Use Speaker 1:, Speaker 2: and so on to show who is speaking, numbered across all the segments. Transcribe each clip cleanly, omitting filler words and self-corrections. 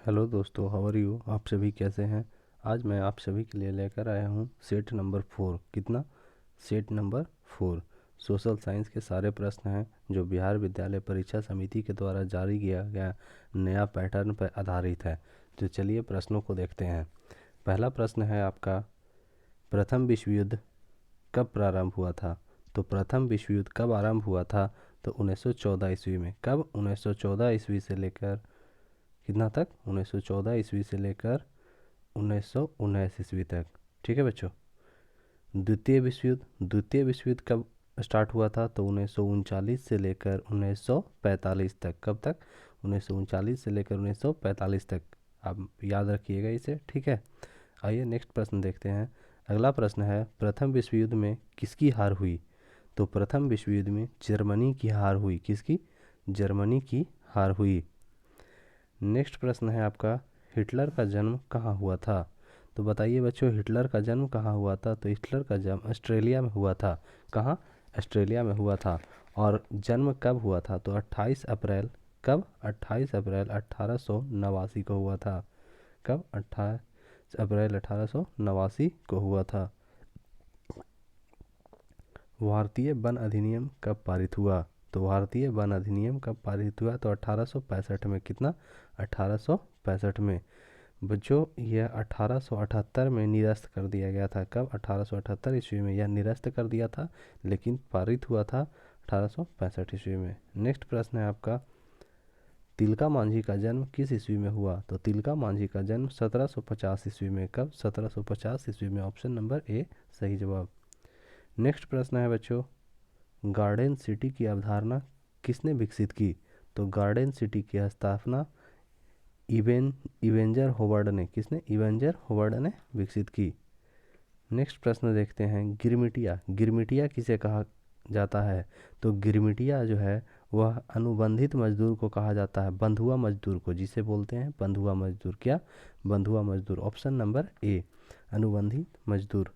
Speaker 1: Hello दोस्तों, how are you. आप सभी कैसे हैं। आज मैं आप सभी के लिए लेकर आया हूँ सेट नंबर 4। कितना? Set number 4। सोशल साइंस के सारे प्रश्न हैं जो बिहार विद्यालय परीक्षा समिति के द्वारा जारी किया गया नया पैटर्न पर आधारित है। तो चलिए प्रश्नों को देखते हैं। पहला प्रश्न है आपका, प्रथम विश्व युद्ध कब प्रारंभ हुआ था। तो प्रथम विश्व युद्ध कब आरंभ हुआ था? तो 1914 ईस्वी में। कब? 1914 ईस्वी से लेकर कितना तक? 1914 ईस्वी से लेकर 1919 ईस्वी तक। ठीक है बच्चों। द्वितीय विश्व युद्ध कब स्टार्ट हुआ था? तो 1939 से लेकर 1945 तक। कब तक? 1939 से लेकर 1945 तक। आप याद रखिएगा इसे, ठीक है। आइए नेक्स्ट प्रश्न देखते हैं। अगला प्रश्न है, प्रथम विश्व युद्ध में किसकी हार हुई? तो प्रथम विश्व युद्ध में जर्मनी की हार हुई। किसकी? जर्मनी की हार हुई। नेक्स्ट प्रश्न है आपका, हिटलर का जन्म कहाँ हुआ था? तो बताइए बच्चों, हिटलर का जन्म कहाँ हुआ था? तो हिटलर का जन्म ऑस्ट्रेलिया में हुआ था। कहाँ? ऑस्ट्रेलिया में हुआ था। और जन्म कब हुआ था? तो 28 अप्रैल। कब? 28 अप्रैल 1889 को हुआ था। कब? 28 अप्रैल 1889 को हुआ था। भारतीय वन अधिनियम कब पारित हुआ? तो भारतीय वन अधिनियम कब पारित हुआ? तो 1865 में। कितना? 1865 में। बच्चों यह 1878 में निरस्त कर दिया गया था। कब? 1878 ईस्वी में यह निरस्त कर दिया था, लेकिन पारित हुआ था 1865 ईस्वी में। नेक्स्ट प्रश्न है आपका, तिलका मांझी का जन्म किस ईस्वी में हुआ? तो तिलका मांझी का जन्म 1750 ईस्वी में। कब? 1750 ईस्वी में। ऑप्शन नंबर ए सही जवाब। नेक्स्ट प्रश्न है बच्चों, गार्डन सिटी की अवधारणा किसने विकसित की? तो गार्डन सिटी की स्थापना इवेंजर होवर्ड ने। किसने? इवेंजर होवर्ड ने विकसित की। नेक्स्ट प्रश्न देखते हैं, गिरमिटिया। गिरमिटिया किसे कहा जाता है? तो गिरमिटिया जो है वह अनुबंधित मजदूर को कहा जाता है। बंधुआ मजदूर को, जिसे बोलते हैं बंधुआ मजदूर। क्या? बंधुआ मजदूर। ऑप्शन नंबर ए, अनुबंधित मजदूर।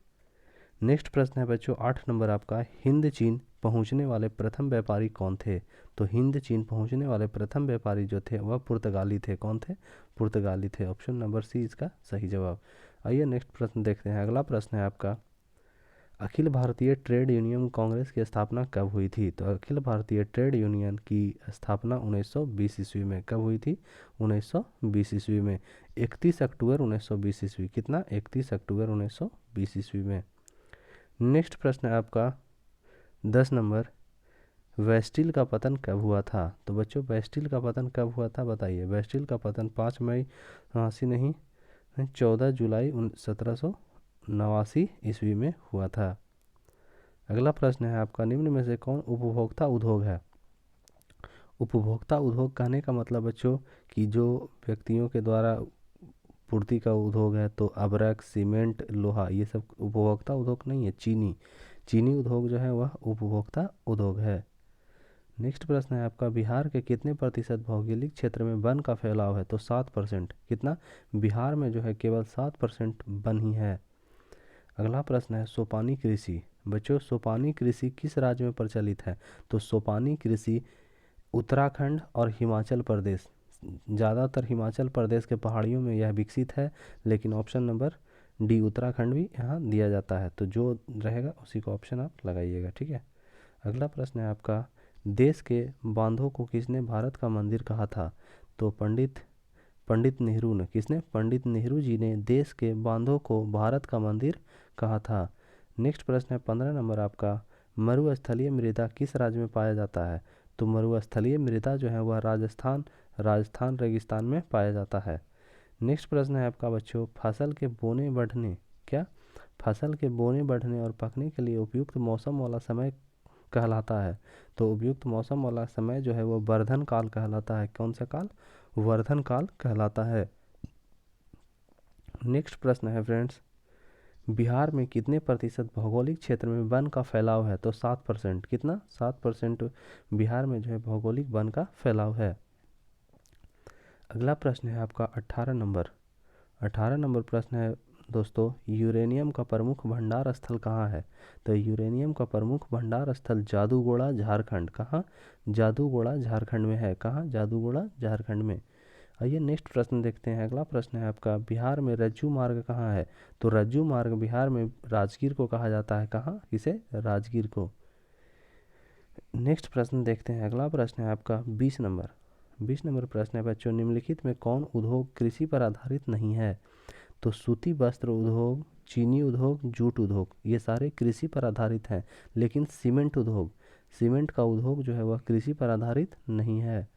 Speaker 1: नेक्स्ट प्रश्न है बच्चों 8 नंबर आपका, हिंद चीन पहुंचने वाले प्रथम व्यापारी कौन थे? तो हिंद चीन पहुंचने वाले प्रथम व्यापारी जो थे वह पुर्तगाली थे। कौन थे? पुर्तगाली थे। ऑप्शन नंबर सी इसका सही जवाब। आइए नेक्स्ट प्रश्न देखते हैं। अगला प्रश्न है आपका, अखिल भारतीय ट्रेड यूनियन कांग्रेस की स्थापना कब हुई थी? तो अखिल भारतीय ट्रेड यूनियन की स्थापना 1920 ईस्वी में। कब हुई थी? 1920 ईस्वी में। 31 अक्टूबर 1920 ईस्वी। कितना? 31 अक्टूबर 1920 ईस्वी में। नेक्स्ट प्रश्न है आपका 10 नंबर, वेस्टिल का पतन कब हुआ था? तो बच्चों वेस्टिल का पतन कब हुआ था बताइए। वेस्टिल का पतन 5 मई 89 नहीं, 14 जुलाई 1789 ईस्वी में हुआ था। अगला प्रश्न है आपका, निम्न में से कौन उपभोक्ता उद्योग है? उपभोक्ता उद्योग कहने का मतलब बच्चों कि जो व्यक्तियों के द्वारा पूर्ति का उद्योग है। तो अबरक, सीमेंट, लोहा, ये सब उपभोक्ता उद्योग नहीं है। चीनी, चीनी उद्योग जो है वह उपभोक्ता उद्योग है। नेक्स्ट प्रश्न है आपका, बिहार के कितने प्रतिशत भौगोलिक क्षेत्र में वन का फैलाव है? तो 7%। कितना? बिहार में जो है केवल 7% वन ही है। अगला प्रश्न है, सोपानी कृषि। बच्चों सोपानी कृषि किस राज्य में प्रचलित है? तो सोपानी कृषि उत्तराखंड और हिमाचल प्रदेश, ज़्यादातर हिमाचल प्रदेश के पहाड़ियों में यह विकसित है। लेकिन ऑप्शन नंबर डी उत्तराखंड भी यहाँ दिया जाता है। तो जो रहेगा उसी को ऑप्शन आप लगाइएगा, ठीक है। अगला प्रश्न है आपका, देश के बांधों को किसने भारत का मंदिर कहा था? तो पंडित पंडित नेहरू ने। किसने? पंडित नेहरू जी ने देश के बांधों को भारत का मंदिर कहा था। नेक्स्ट प्रश्न है 15 नंबर आपका, मरुस्थलीय मृदा किस राज्य में पाया जाता है? तो मरुस्थलीय मृदा जो है वह राजस्थान रेगिस्तान में पाया जाता है। नेक्स्ट प्रश्न है आपका बच्चों, फसल के बोने बढ़ने, क्या? फसल के बोने बढ़ने और पकने के लिए उपयुक्त मौसम वाला समय कहलाता है। तो उपयुक्त मौसम वाला समय जो है वो वर्धन काल कहलाता है। कौन सा काल? वर्धन काल कहलाता है। नेक्स्ट प्रश्न है फ्रेंड्स, बिहार में कितने प्रतिशत भौगोलिक क्षेत्र में वन का फैलाव है? तो 7%। कितना? 7% बिहार में जो है भौगोलिक वन का फैलाव है। अगला प्रश्न है आपका 18 नंबर प्रश्न है दोस्तों, यूरेनियम का प्रमुख भंडार स्थल कहाँ है? तो यूरेनियम का प्रमुख भंडार स्थल जादूगोड़ा झारखंड। कहाँ? जादूगोड़ा झारखंड में है। कहाँ? जादूगोड़ा झारखंड में। आइए नेक्स्ट प्रश्न देखते हैं। अगला प्रश्न है आपका, बिहार में रज्जू मार्ग कहाँ है? तो रज्जू मार्ग बिहार में राजगीर को कहा जाता है। कहाँ? किसे? राजगीर को। नेक्स्ट प्रश्न देखते हैं। अगला प्रश्न है आपका 20 नंबर प्रश्न है बच्चों, निम्नलिखित में कौन उद्योग कृषि पर आधारित नहीं है? तो सूती वस्त्र उद्योग, चीनी उद्योग, जूट उद्योग, ये सारे कृषि पर आधारित हैं। लेकिन सीमेंट का उद्योग जो है वह कृषि पर आधारित नहीं है।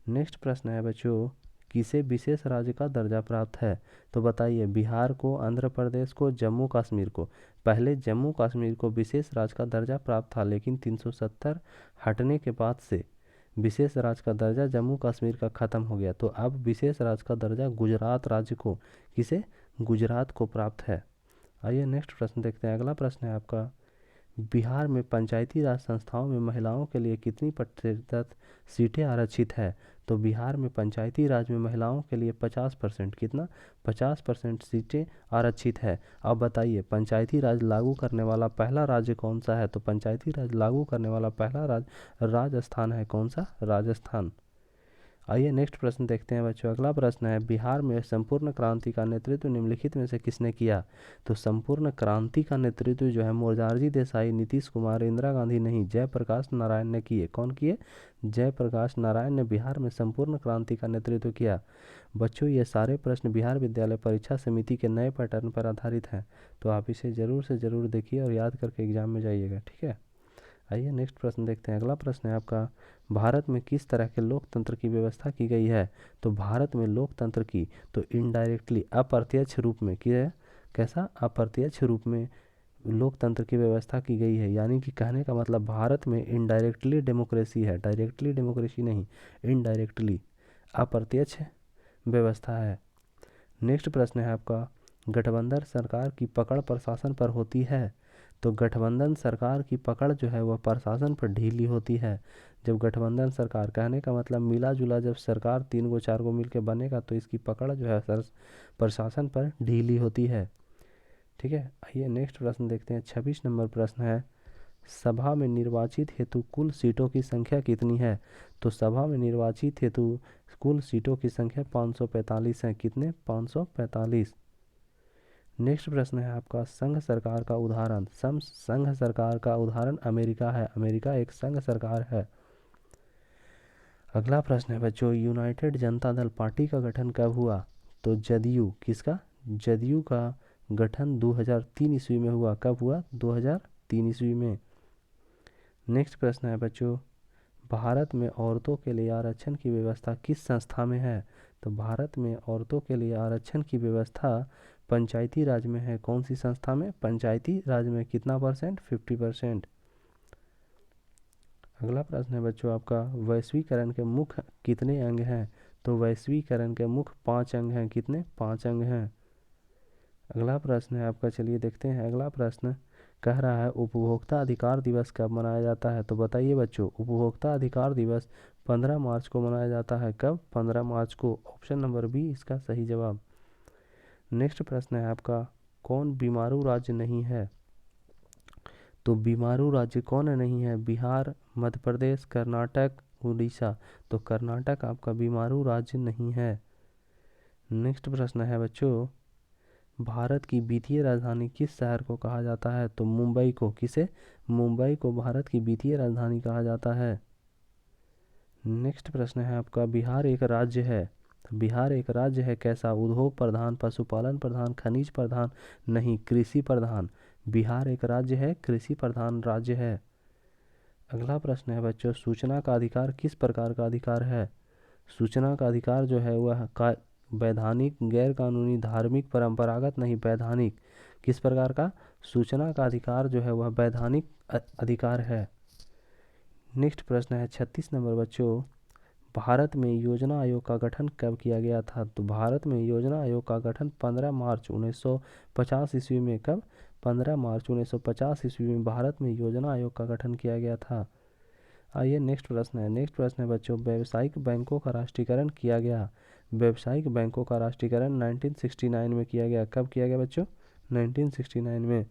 Speaker 1: नेक्स्ट प्रश्न है बच्चों, किसे विशेष राज्य का दर्जा प्राप्त है? तो बताइए, बिहार को, आंध्र प्रदेश को, जम्मू कश्मीर को? पहले जम्मू कश्मीर को विशेष राज्य का दर्जा प्राप्त था, लेकिन 370 हटने के बाद से विशेष राज्य का दर्जा जम्मू कश्मीर का ख़त्म हो गया। तो अब विशेष राज्य का दर्जा गुजरात राज्य को, किसे? गुजरात को प्राप्त है। आइए नेक्स्ट प्रश्न देखते हैं। अगला प्रश्न है आपका, बिहार में पंचायती राज संस्थाओं में महिलाओं के लिए कितनी प्रतिशत सीटें आरक्षित है? तो बिहार में पंचायती राज में महिलाओं के लिए 50%, कितना? 50% सीटें आरक्षित है। अब बताइए, पंचायती राज लागू करने वाला पहला राज्य कौन सा है? तो पंचायती राज लागू करने वाला पहला राज्य राजस्थान है। कौन सा? राजस्थान। आइए नेक्स्ट प्रश्न देखते हैं बच्चों। अगला प्रश्न है, बिहार में संपूर्ण क्रांति का नेतृत्व निम्नलिखित में से किसने किया? तो संपूर्ण क्रांति का नेतृत्व जो है मोरारजी देसाई, नीतीश कुमार, इंदिरा गांधी नहीं, जयप्रकाश नारायण ने किए। कौन किए? जयप्रकाश नारायण ने बिहार में संपूर्ण क्रांति का नेतृत्व किया। बच्चों, ये सारे प्रश्न बिहार विद्यालय परीक्षा समिति के नए पैटर्न पर आधारित हैं, तो आप इसे ज़रूर से ज़रूर देखिए और याद करके एग्जाम में जाइएगा। ठीक है। आइए नेक्स्ट प्रश्न देखते हैं। अगला प्रश्न है आपका, भारत में किस तरह के लोकतंत्र की व्यवस्था की गई है? तो भारत में लोकतंत्र की, तो इनडायरेक्टली, अप्रत्यक्ष रूप में किया है। कैसा? अप्रत्यक्ष रूप में लोकतंत्र की व्यवस्था की गई है। यानी कि कहने का मतलब भारत में इनडायरेक्टली डेमोक्रेसी है, डायरेक्टली डेमोक्रेसी नहीं, इनडायरेक्टली, अप्रत्यक्ष व्यवस्था है। नेक्स्ट प्रश्न है आपका, गठबंधन सरकार की पकड़ प्रशासन पर होती है? तो गठबंधन सरकार की पकड़ जो है वह प्रशासन पर ढीली होती है। जब गठबंधन सरकार, कहने का मतलब मिला जुला जब सरकार 3-4 मिलकर बनेगा तो इसकी पकड़ जो है प्रशासन पर ढीली होती है। ठीक है। आइए नेक्स्ट प्रश्न देखते हैं। 26 नंबर प्रश्न है, सभा में निर्वाचित हेतु कुल सीटों की संख्या कितनी है? तो सभा में निर्वाचित हेतु कुल सीटों की संख्या 545 है। कितने? 545। नेक्स्ट प्रश्न है आपका, संघ सरकार का उदाहरण। संघ सरकार का उदाहरण अमेरिका है। अमेरिका एक संघ सरकार है। अगला प्रश्न है बच्चों, यूनाइटेड जनता दल पार्टी का गठन कब हुआ? तो जदयू, किसका? जदयू का गठन 2003 ईस्वी में हुआ। कब हुआ? 2003 ईस्वी में। नेक्स्ट प्रश्न है बच्चों, भारत में औरतों के लिए आरक्षण की व्यवस्था किस संस्था में है? तो भारत में औरतों के लिए आरक्षण की व्यवस्था पंचायती राज में है। कौन सी संस्था में? पंचायती राज में। कितना परसेंट? 50%। अगला प्रश्न है बच्चों आपका, वैश्वीकरण के मुख्य कितने अंग हैं? तो वैश्वीकरण के मुख्य 5 अंग हैं। कितने? 5 अंग हैं। अगला प्रश्न है आपका, चलिए देखते हैं। अगला प्रश्न कह रहा है, उपभोक्ता अधिकार दिवस कब मनाया जाता है? तो बताइए बच्चों, उपभोक्ता अधिकार दिवस 15 मार्च को मनाया जाता है। कब? 15 मार्च को। ऑप्शन नंबर बी इसका सही जवाब। नेक्स्ट प्रश्न है आपका, कौन बीमारू राज्य नहीं है? तो बीमारू राज्य कौन नहीं है? बिहार, मध्य प्रदेश, कर्नाटक, उड़ीसा। तो कर्नाटक आपका बीमारू राज्य नहीं है। नेक्स्ट प्रश्न है बच्चों, भारत की वित्तीय राजधानी किस शहर को कहा जाता है? तो मुंबई को। किसे? मुंबई को भारत की वित्तीय राजधानी कहा जाता है। नेक्स्ट प्रश्न है आपका, बिहार एक राज्य है। बिहार एक राज्य है कैसा? उद्योग प्रधान, पशुपालन प्रधान, खनिज प्रधान नहीं, कृषि प्रधान। बिहार एक राज्य है, कृषि प्रधान राज्य है। अगला प्रश्न है बच्चों, सूचना का अधिकार किस प्रकार का अधिकार है? सूचना का अधिकार जो है वह वैधानिक, गैर कानूनी, धार्मिक, परंपरागत नहीं, वैधानिक। किस प्रकार का? सूचना का अधिकार जो है वह वैधानिक अधिकार है। नेक्स्ट प्रश्न है 36 नंबर बच्चों, भारत में योजना आयोग का गठन कब किया गया था? तो भारत में योजना आयोग का गठन 15 मार्च 1950 ईस्वी में। कब? 15 मार्च 1950 ईस्वी में भारत में योजना आयोग का गठन किया गया था। आइए नेक्स्ट प्रश्न है। नेक्स्ट प्रश्न है बच्चों, व्यावसायिक बैंकों का राष्ट्रीयकरण किया गया। व्यावसायिक बैंकों का राष्ट्रीयकरण 1969 में किया गया। कब किया गया बच्चों? 1969 में।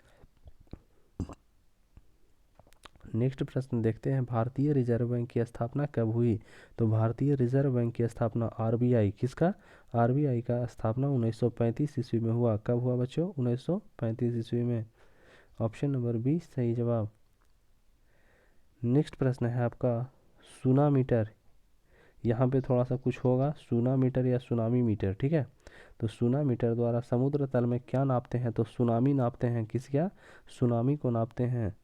Speaker 1: नेक्स्ट प्रश्न देखते हैं, भारतीय रिजर्व बैंक की स्थापना कब हुई? तो भारतीय रिजर्व बैंक की स्थापना आरबीआई, किसका? आरबीआई का स्थापना 1935 ईस्वी में हुआ। कब हुआ बच्चों? 1935 ईस्वी में। ऑप्शन नंबर बी सही जवाब। नेक्स्ट प्रश्न है आपका सुनामीटर। यहाँ पे थोड़ा सा कुछ होगा, सुनामीटर या सुनामी मीटर, ठीक है। तो सुनामीटर द्वारा समुद्र तल में क्या नापते हैं? तो सुनामी नापते हैं। किस क्या? सुनामी को नापते हैं।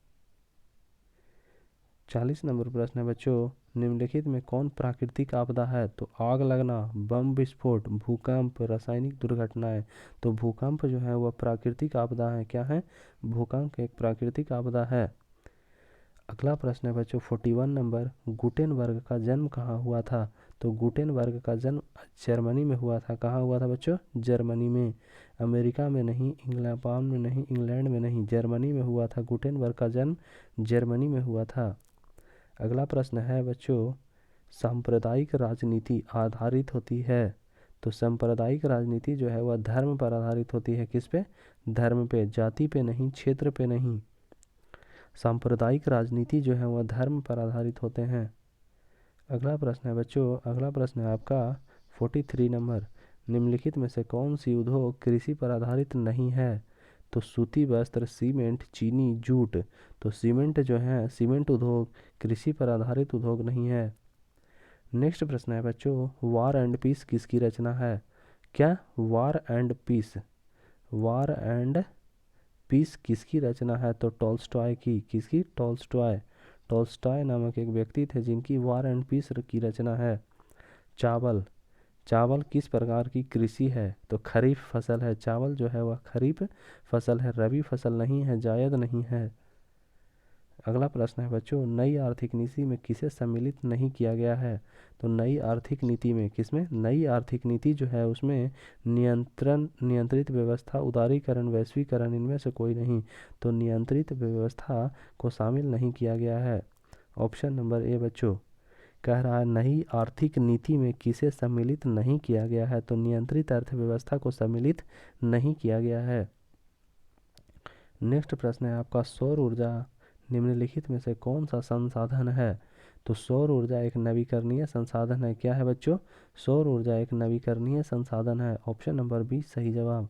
Speaker 1: 40 नंबर प्रश्न है बच्चों, निम्नलिखित में कौन प्राकृतिक आपदा है? तो आग लगना, बम विस्फोट, भूकंप, रासायनिक दुर्घटनाएं। तो भूकंप जो है वह प्राकृतिक आपदा है। क्या है? भूकंप एक प्राकृतिक आपदा है। अगला प्रश्न है बच्चों 41 नंबर, गुटेनबर्ग का जन्म कहाँ हुआ था? तो गुटेनबर्ग का जन्म जर्मनी में हुआ था। कहाँ हुआ था बच्चों? जर्मनी में। अमेरिका में नहीं, जापान में नहीं, इंग्लैंड में नहीं, जर्मनी में हुआ था। गुटेनबर्ग का जन्म जर्मनी में हुआ था। अगला प्रश्न है बच्चों, सांप्रदायिक राजनीति आधारित होती है। तो सांप्रदायिक राजनीति जो है वह धर्म पर आधारित होती है। किस पे? धर्म पे, जाति पे नहीं, क्षेत्र पे नहीं। सांप्रदायिक राजनीति जो है वह धर्म पर आधारित होते हैं। अगला प्रश्न है बच्चों, अगला प्रश्न है आपका 43 नंबर, निम्नलिखित में से कौन सी उद्योग कृषि पर आधारित नहीं है? तो सूती वस्त्र, सीमेंट, चीनी, जूट। तो सीमेंट जो है, सीमेंट उद्योग कृषि पर आधारित उद्योग नहीं है। नेक्स्ट प्रश्न है बच्चों, वार एंड पीस किसकी रचना है? क्या? War and peace, war and peace किसकी रचना है? तो टॉल्स्टॉय की। किसकी? टॉल्स्टॉय। टॉल्स्टॉय नामक एक व्यक्ति थे जिनकी वार एंड पीस की रचना है। चावल, चावल किस प्रकार की कृषि है? तो खरीफ फसल है। चावल जो है वह खरीफ फसल है, रबी फसल नहीं है, जायद नहीं है। अगला प्रश्न है बच्चों, नई आर्थिक नीति में किसे सम्मिलित नहीं किया गया है? तो नई आर्थिक नीति में, किसमें? नई आर्थिक नीति जो है उसमें नियंत्रण, नियंत्रित व्यवस्था, उदारीकरण, वैश्वीकरण, इनमें से कोई नहीं। तो नियंत्रित व्यवस्था को शामिल नहीं किया गया है। ऑप्शन नंबर ए बच्चों कह रहा है नई आर्थिक नीति में किसे सम्मिलित नहीं किया गया है? तो नियंत्रित अर्थव्यवस्था को सम्मिलित नहीं किया गया है। नेक्स्ट प्रश्न है आपका, सौर ऊर्जा निम्नलिखित में से कौन सा संसाधन है? तो सौर ऊर्जा एक नवीकरणीय संसाधन है। क्या है बच्चों? सौर ऊर्जा एक नवीकरणीय संसाधन है। ऑप्शन नंबर बी सही जवाब।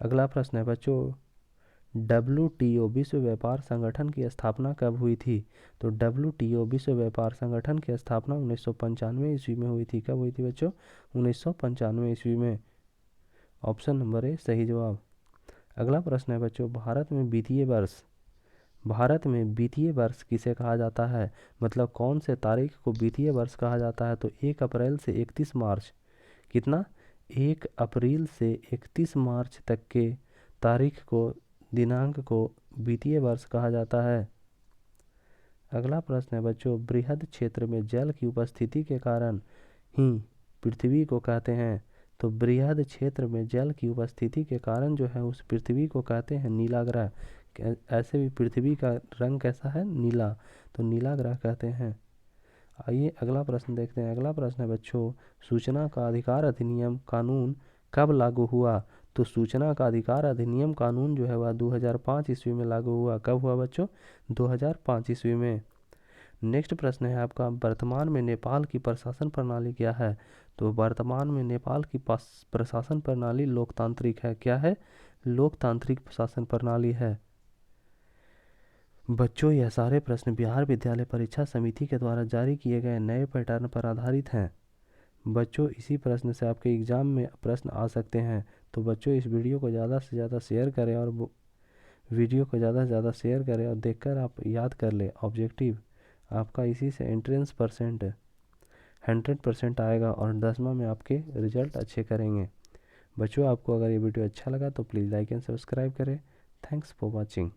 Speaker 1: अगला प्रश्न है बच्चों, WTO विश्व व्यापार संगठन की स्थापना कब हुई थी? तो WTO विश्व व्यापार संगठन की स्थापना 1995 ईस्वी में हुई थी। कब हुई थी बच्चों? 1995 ईस्वी में। ऑप्शन नंबर ए सही जवाब। अगला प्रश्न है बच्चों, भारत में वित्तीय वर्ष, भारत में वित्तीय वर्ष किसे कहा जाता है? मतलब कौन से तारीख को वित्तीय वर्ष कहा जाता है? तो 1 अप्रैल से 31 मार्च। कितना? 1 अप्रैल से 31 मार्च तक के तारीख को, दिनांक को वित्तीय वर्ष कहा जाता है। अगला प्रश्न है बच्चों, बृहद क्षेत्र में जल की उपस्थिति के कारण ही पृथ्वी को कहते हैं। तो बृहद क्षेत्र में जल की उपस्थिति के कारण जो है उस पृथ्वी को कहते हैं नीला ग्रह। ऐसे भी पृथ्वी का रंग कैसा है? नीला, तो नीला ग्रह कहते हैं। आइए अगला प्रश्न देखते हैं। अगला प्रश्न है बच्चों, सूचना का अधिकार अधिनियम कानून कब लागू हुआ? तो सूचना का अधिकार अधिनियम कानून जो है वह 2005 ईस्वी में लागू हुआ। कब हुआ बच्चों? 2005 ईस्वी में। नेक्स्ट प्रश्न है आपका, वर्तमान में नेपाल की प्रशासन प्रणाली क्या है? तो वर्तमान में नेपाल की प्रशासन प्रणाली लोकतांत्रिक है। क्या है? लोकतांत्रिक शासन प्रणाली है। बच्चों यह सारे प्रश्न बिहार विद्यालय परीक्षा समिति के द्वारा जारी किए गए नए पैटर्न पर आधारित हैं। बच्चों इसी प्रश्न से आपके एग्ज़ाम में प्रश्न आ सकते हैं। तो बच्चों इस वीडियो को ज़्यादा से ज़्यादा शेयर करें और वीडियो को ज़्यादा से ज़्यादा शेयर करें और देखकर आप याद कर लें। ऑब्जेक्टिव आपका इसी से एंट्रेंस परसेंट 100% आएगा और 10वां में आपके रिजल्ट अच्छे करेंगे। बच्चों आपको अगर ये वीडियो अच्छा लगा तो प्लीज़ लाइक एंड सब्सक्राइब करें। Thanks for watching.